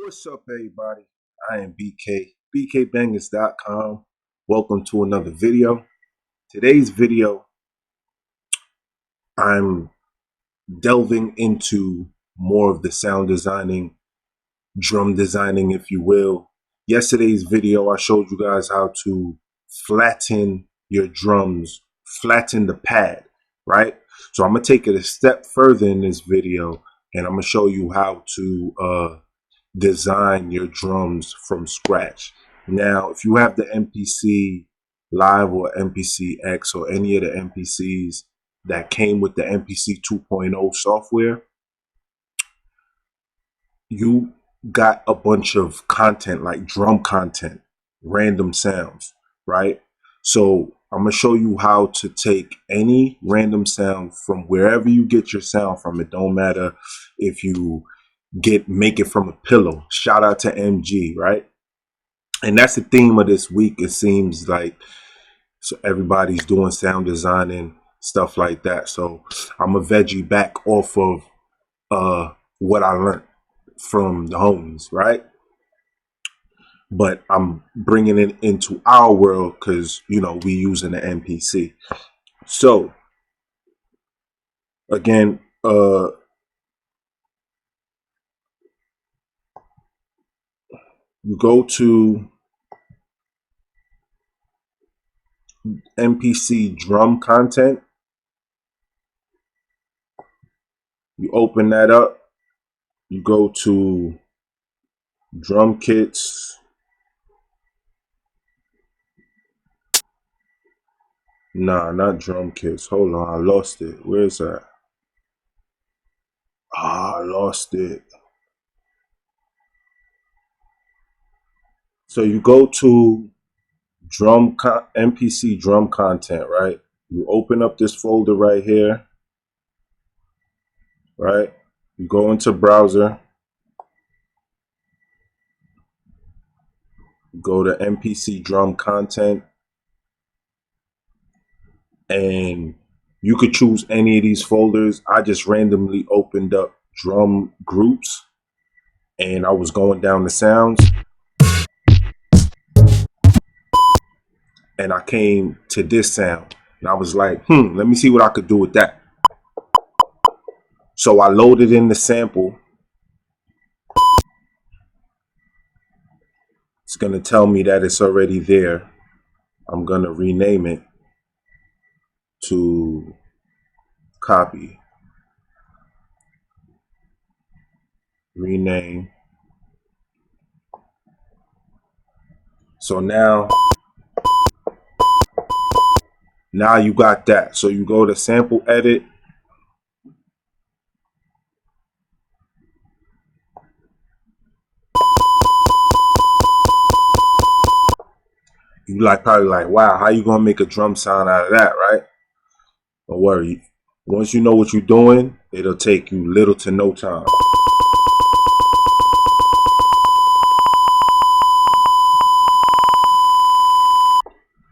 What's up, everybody? I am BK, bkbangers.com. Welcome to another video. Today's video, I'm delving into more of the sound designing, drum designing, if you will. Yesterday's video, I showed you guys how to flatten your drums, flatten the pad, right? So I'm going to take it a step further in this video, and I'm going to show you how to design your drums from scratch. Now, if you have the MPC Live or MPC X or any of the MPCs that came with the MPC 2.0 software, you got a bunch of content like drum content, random sounds, right? So I'm going to show you how to take any random sound from wherever you get your sound from. It don't matter if you make it from a pillow. Shout out to MG, right? And that's the theme of this week. It seems like so everybody's doing sound designing, stuff like that. So I'm a veggie back off of what I learned from the homies, right? But I'm bringing it into our world because, you know, we using the MPC. So again, you go to MPC drum content. You open that up. You go to drum kits. Nah, not drum kits. Hold on, I lost it. Where's that? I lost it. So you go to MPC drum content, right? You open up this folder right here, right? You go into browser, you go to MPC drum content, and you could choose any of these folders. I just randomly opened up drum groups and I was going down the sounds and I came to this sound and I was like, let me see what I could do with that. So I loaded in the sample. It's going to tell me that it's already there. I'm going to rename it to copy, rename. So now you got that. So you go to sample edit. You probably like, wow, how you gonna make a drum sound out of that, right? Don't worry. Once you know what you're doing, it'll take you little to no time.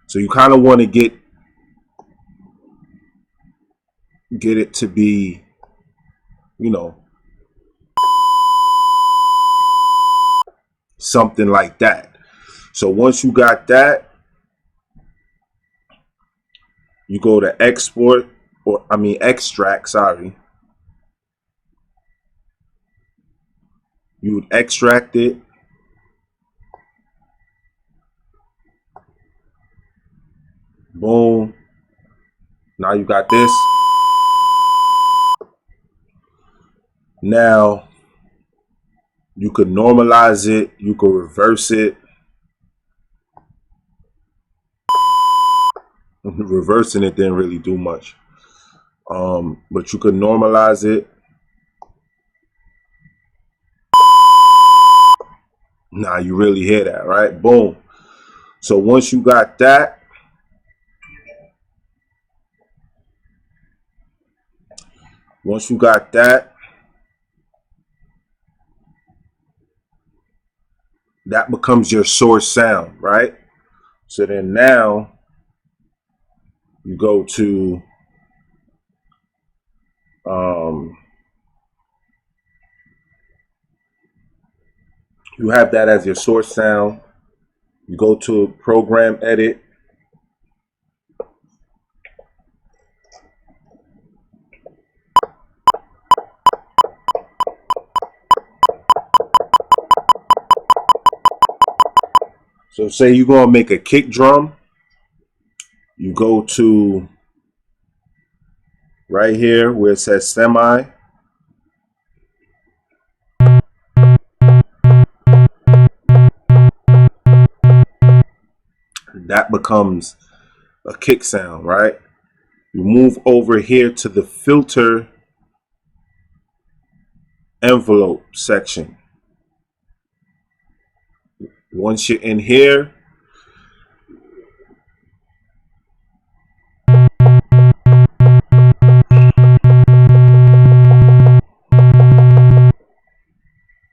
So you kind of want to get it to be, you know, something like that. So once you got that, you go to extract, sorry. You would extract it. Boom. Now you got this. Now you could normalize it. You could reverse it. Reversing it didn't really do much. But you could normalize it. Now you really hear that, right? Boom. So once you got that, that becomes your source sound, right? So then now you go to You have that as your source sound. You go to program edit. So say you're going to make a kick drum. You go to right here where it says semi. That becomes a kick sound, right? You move over here to the filter envelope section. Once you're in here,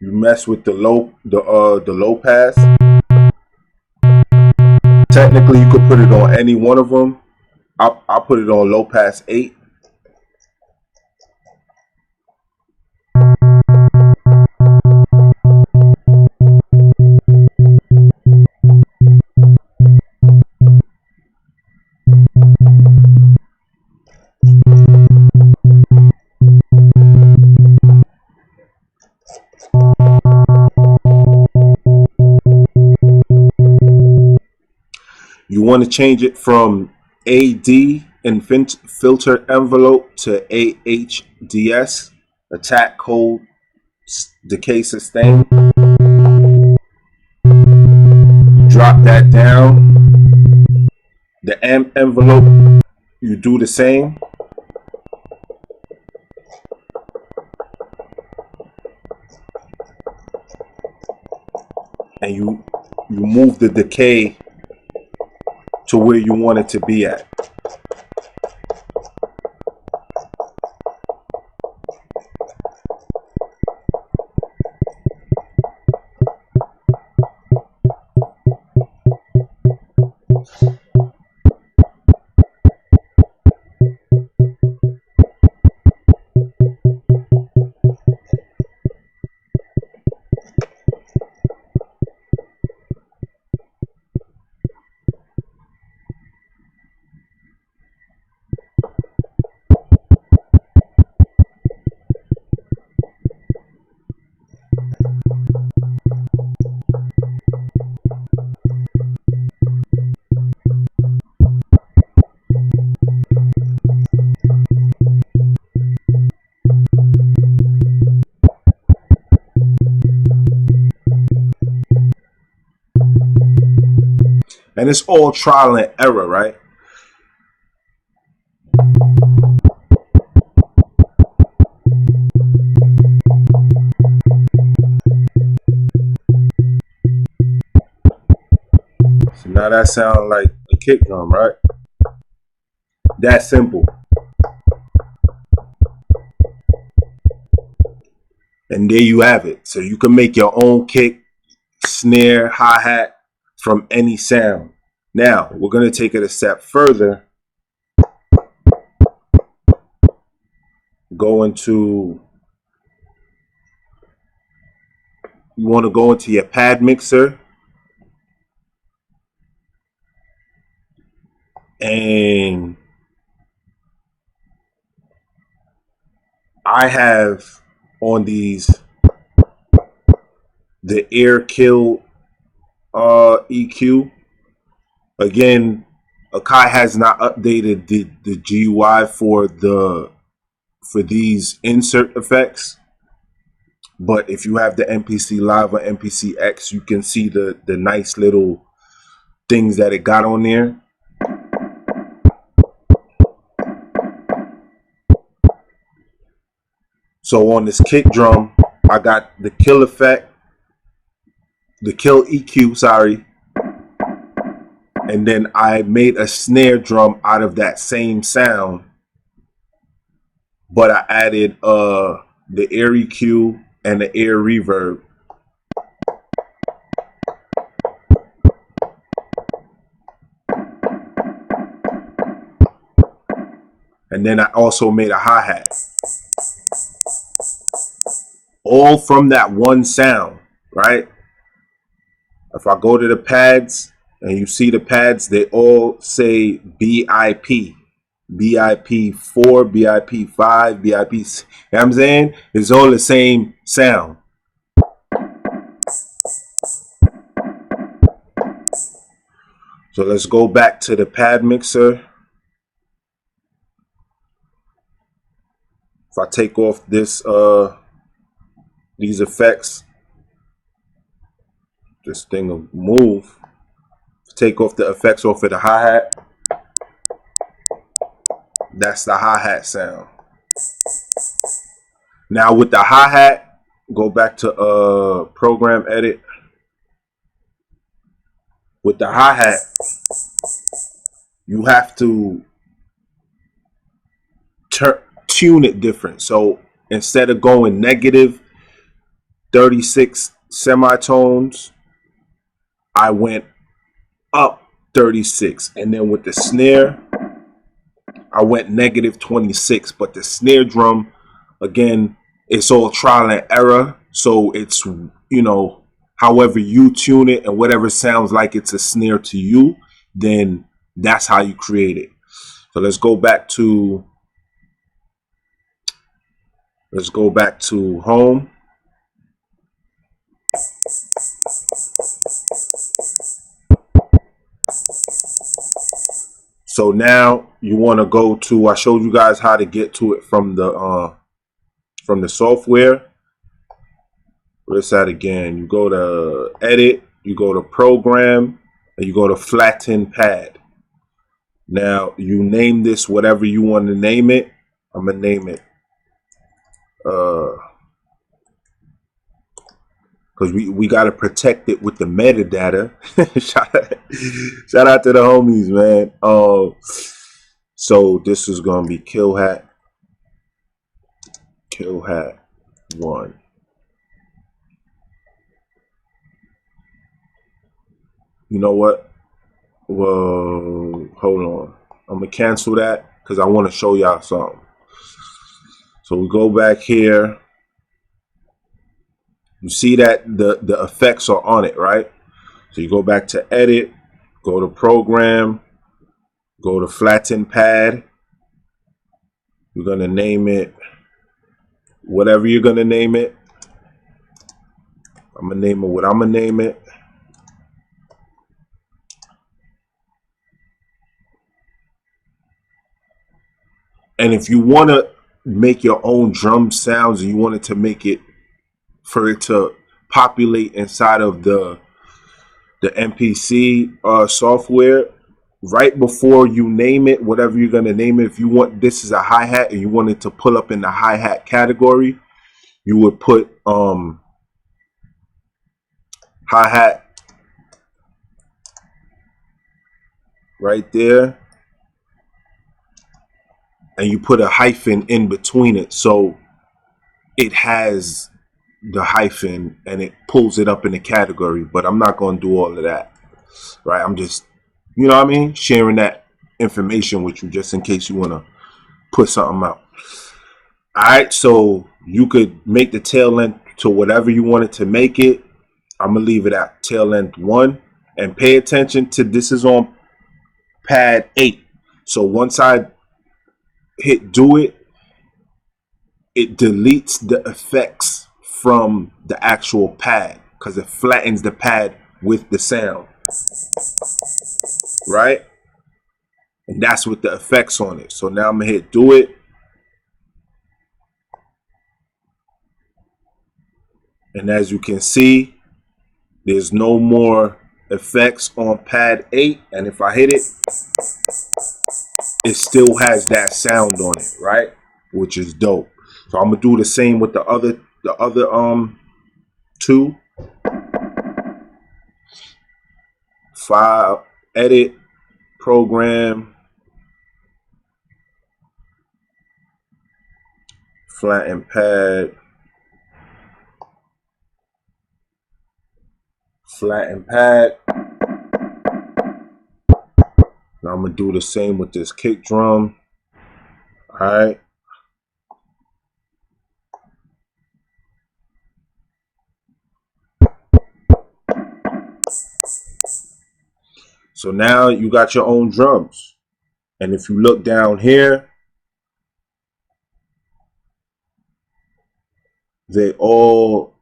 you mess with the low pass. Technically, you could put it on any one of them. I'll put it on low pass 8. You want to change it from AD in filter envelope to AHDS, attack, hold, decay, sustain. You drop that down. The amp envelope, you do the same. And you move the decay to where you want it to be at. And it's all trial and error, right? So now that sounds like a kick drum, right? That simple. And there you have it. So you can make your own kick, snare, hi-hat from any sound. Now, we're going to take it a step further. You want to go into your pad mixer. And I have on these the Air Kill EQ. Again, Akai has not updated the GUI for these insert effects. But if you have the MPC Live or MPC X, you can see the nice little things that it got on there. So on this kick drum, I got the kill effect, the kill EQ, sorry. And then I made a snare drum out of that same sound, but I added the air EQ and the air reverb. And then I also made a hi-hat. All from that one sound, right? If I go to the pads and you see the pads, they all say BIP. BIP4, BIP5, BIP. You know what I'm saying? It's all the same sound. So let's go back to the pad mixer. If I take off this these effects, this thing will move. Take off the effects off of the hi-hat. That's the hi-hat sound. Now with the hi-hat, go back to program edit. With the hi-hat, you have to tune it different. So instead of going negative 36 semitones, I went up 36. And then with the snare, I went negative 26. But the snare drum, again, it's all trial and error. So it's, you know, however you tune it and whatever sounds like it's a snare to you, then that's how you create it. So let's go back to home. So now you want to go to, I showed you guys how to get to it from the software. Let's that again. You go to edit, you go to program, and you go to flatten pad. Now you name this whatever you want to name it. I'm gonna name it because we got to protect it with the metadata. shout out to the homies, man. So this is gonna be kill hat 1. You know what? Well, hold on. I'm gonna cancel that because I want to show y'all something. So we go back here. You see that the effects are on it, right? So you go back to edit, go to program, go to flatten pad. You're gonna name it whatever you're gonna name it. I'm gonna name it what I'm gonna name it. And if you want to make your own drum sounds and you wanted to make it for it to populate inside of the MPC software, right before you name it, whatever you're going to name it, if you want, this is a hi-hat and you want it to pull up in the hi-hat category, you would put hi-hat right there. And you put a hyphen in between it. So it has the hyphen and it pulls it up in the category. But I'm not going to do all of that. Right? I'm just, you know what I mean? Sharing that information with you just in case you want to put something out. All right. So you could make the tail length to whatever you wanted to make it. I'm going to leave it at tail length 1. And pay attention to this is on pad 8. So once I hit do it, it deletes the effects from the actual pad because it flattens the pad with the sound, right? And that's with the effects on it. So now I'm gonna hit do it, and as you can see, there's no more effects on pad 8, and if I hit it, it still has that sound on it, right? Which is dope. So I'm gonna do the same with the other 2. File, edit, program, flatten pad, flatten pad. Now I'm gonna do the same with this kick drum. All right. So now you got your own drums. And if you look down here, they all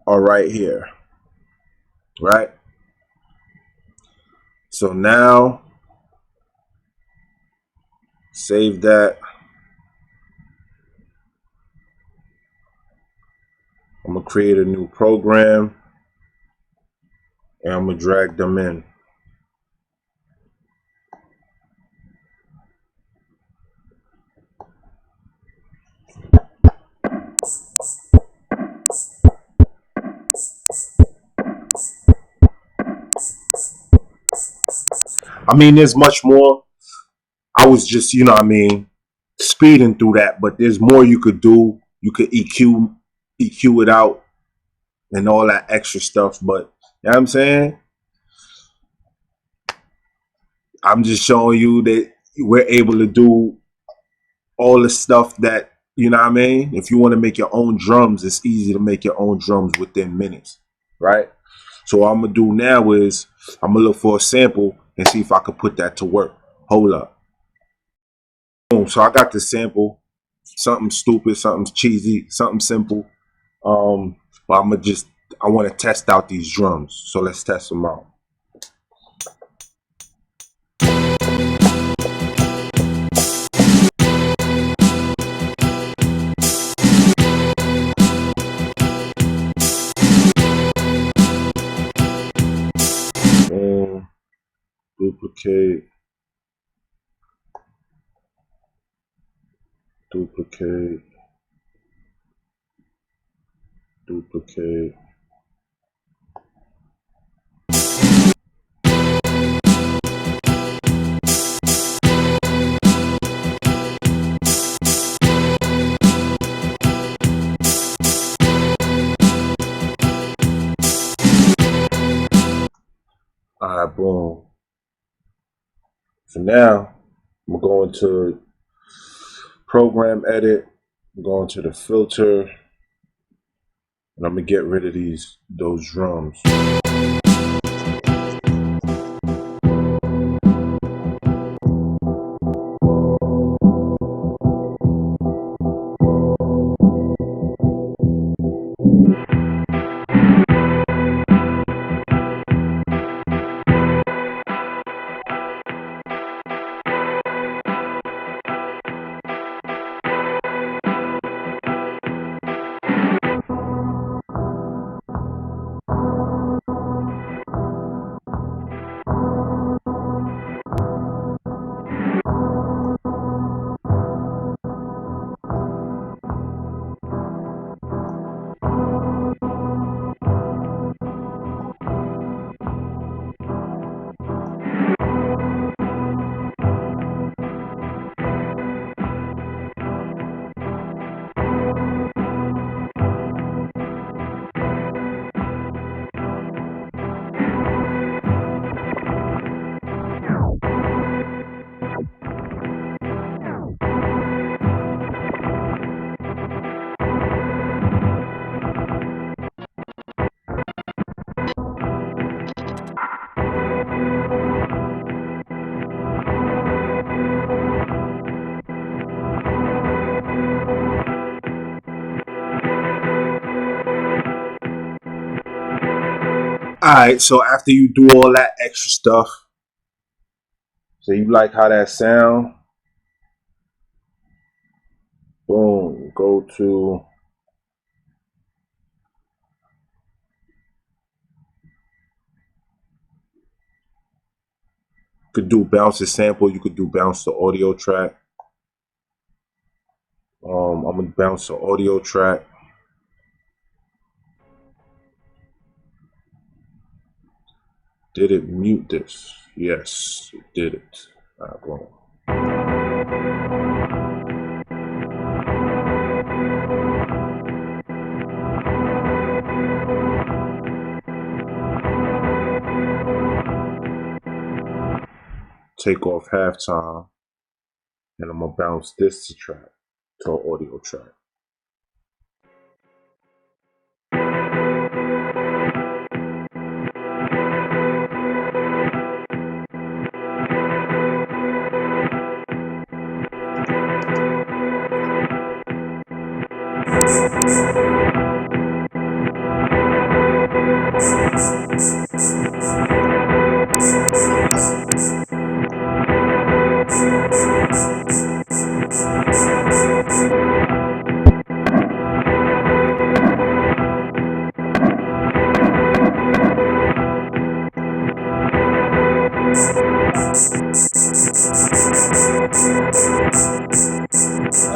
are right here, right? So now, save that. I'm gonna create a new program and I'm gonna drag them in. I mean, there's much more. I was just, speeding through that, but there's more you could do. You could EQ it out and all that extra stuff. But you know what I'm saying? I'm just showing you that we're able to do all the stuff that, you know what I mean? If you want to make your own drums, it's easy to make your own drums within minutes, right? So what I'm going to do now is I'm going to look for a sample and see if I can put that to work. Hold up. Boom. So I got the sample, something stupid, something cheesy, something simple. But I want to test out these drums. So let's test them out. Boom. Duplicate. Duplicate. Duplicate. All right, boom. So now I'm going to program edit. I'm going to the filter, and I'm gonna get rid of those drums. All right, so after you do all that extra stuff, so you like how that sound, boom, go to you could do bounce to sample, you could do bounce to audio track. I'm gonna bounce to audio track. Did it mute this? Yes, it did it. All right, boom. Take off halftime, and I'm gonna bounce this to audio track.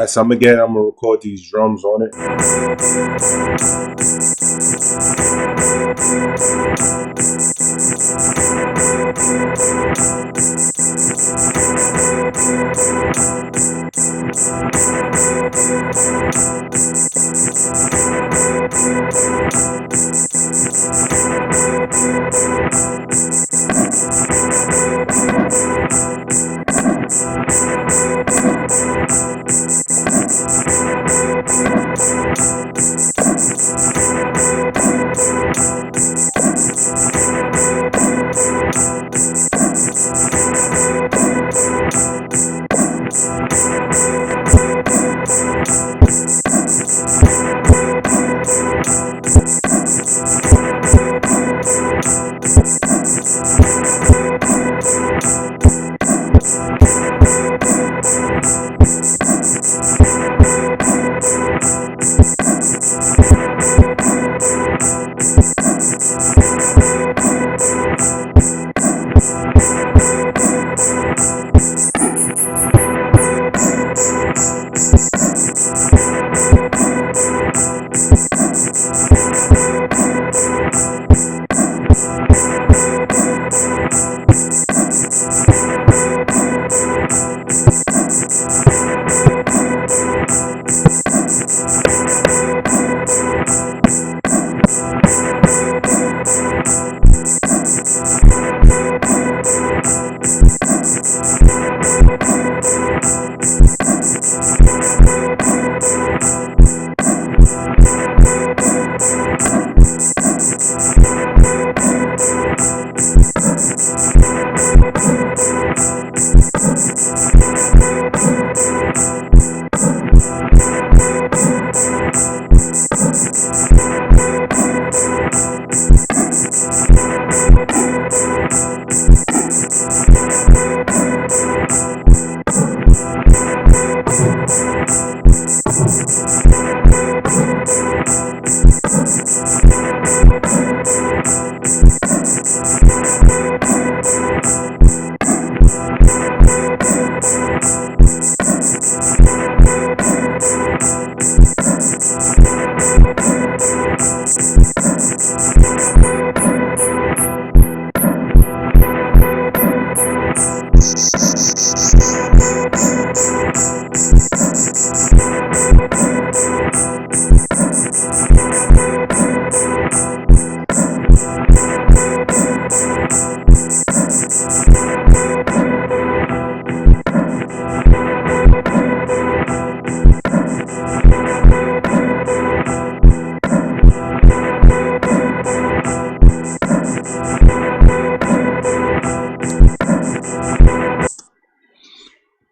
Alright, so I'm gonna record these drums on it.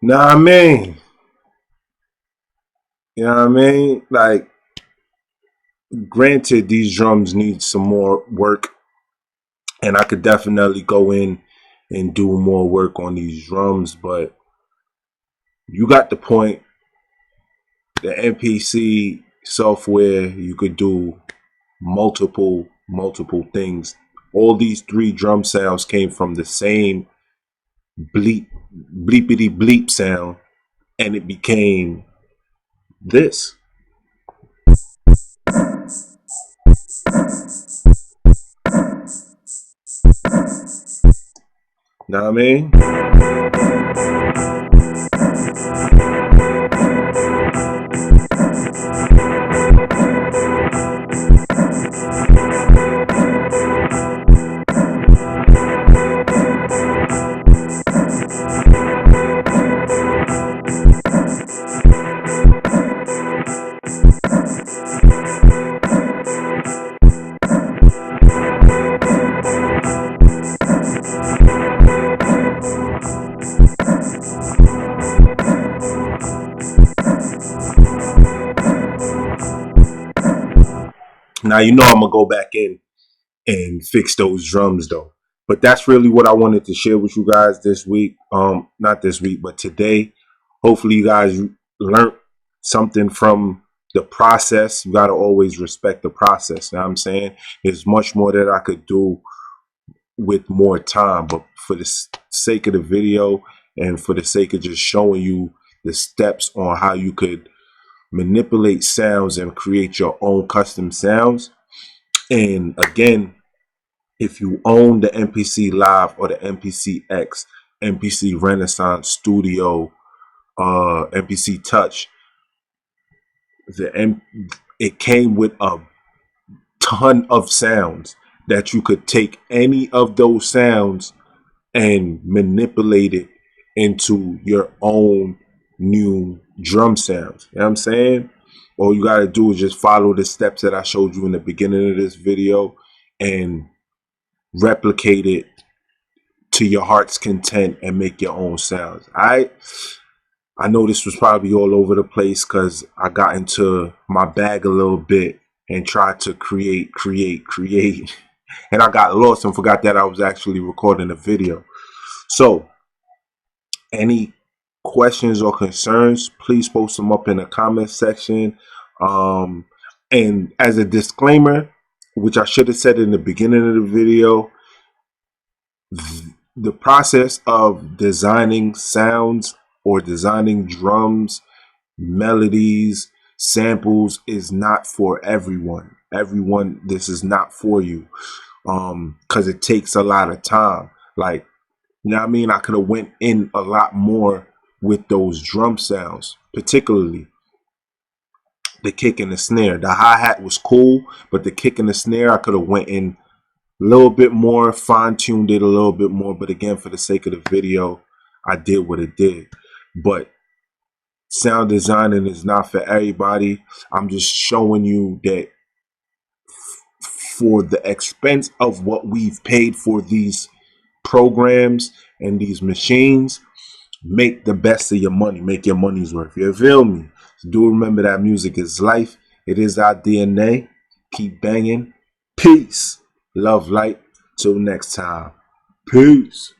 Know what I mean? You know what I mean? Like, granted, these drums need some more work, and I could definitely go in and do more work on these drums, but you got the point. The MPC software, you could do multiple things. All these three drum sounds came from the same bleepity bleep sound, and it became this. Know what I mean? Now you know I'm gonna go back in and fix those drums though. But that's really what I wanted to share with you guys this week. Not this week, but today. Hopefully you guys learned something from the process. You got to always respect the process. You know what I'm saying? There's much more that I could do with more time, but for the sake of the video and for the sake of just showing you the steps on how you could manipulate sounds and create your own custom sounds. And again, if you own the MPC Live or the MPC X, MPC Renaissance Studio, MPC Touch, it came with a ton of sounds that you could take any of those sounds and manipulate it into your own new drum sounds. You know what I'm saying? All you got to do is just follow the steps that I showed you in the beginning of this video and replicate it to your heart's content and make your own sounds. I know this was probably all over the place because I got into my bag a little bit and tried to create. And I got lost and forgot that I was actually recording a video. So, any questions or concerns, please post them up in the comment section. And as a disclaimer, which I should have said in the beginning of the video, the process of designing sounds or designing drums, melodies, samples is not for everyone. This is not for you, because it takes a lot of time. Like, you know what I mean? I could have went in a lot more with those drum sounds, particularly the kick and the snare. The hi-hat was cool, but the kick and the snare, I could have went in a little bit more, fine-tuned it a little bit more. But again, for the sake of the video, I did what it did. But sound designing is not for everybody. I'm just showing you that for the expense of what we've paid for these programs and these machines, make the best of your money. Make your money's worth. You feel me? So do remember that music is life. It is our DNA. Keep banging. Peace. Love, light. Till next time. Peace.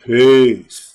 Peace.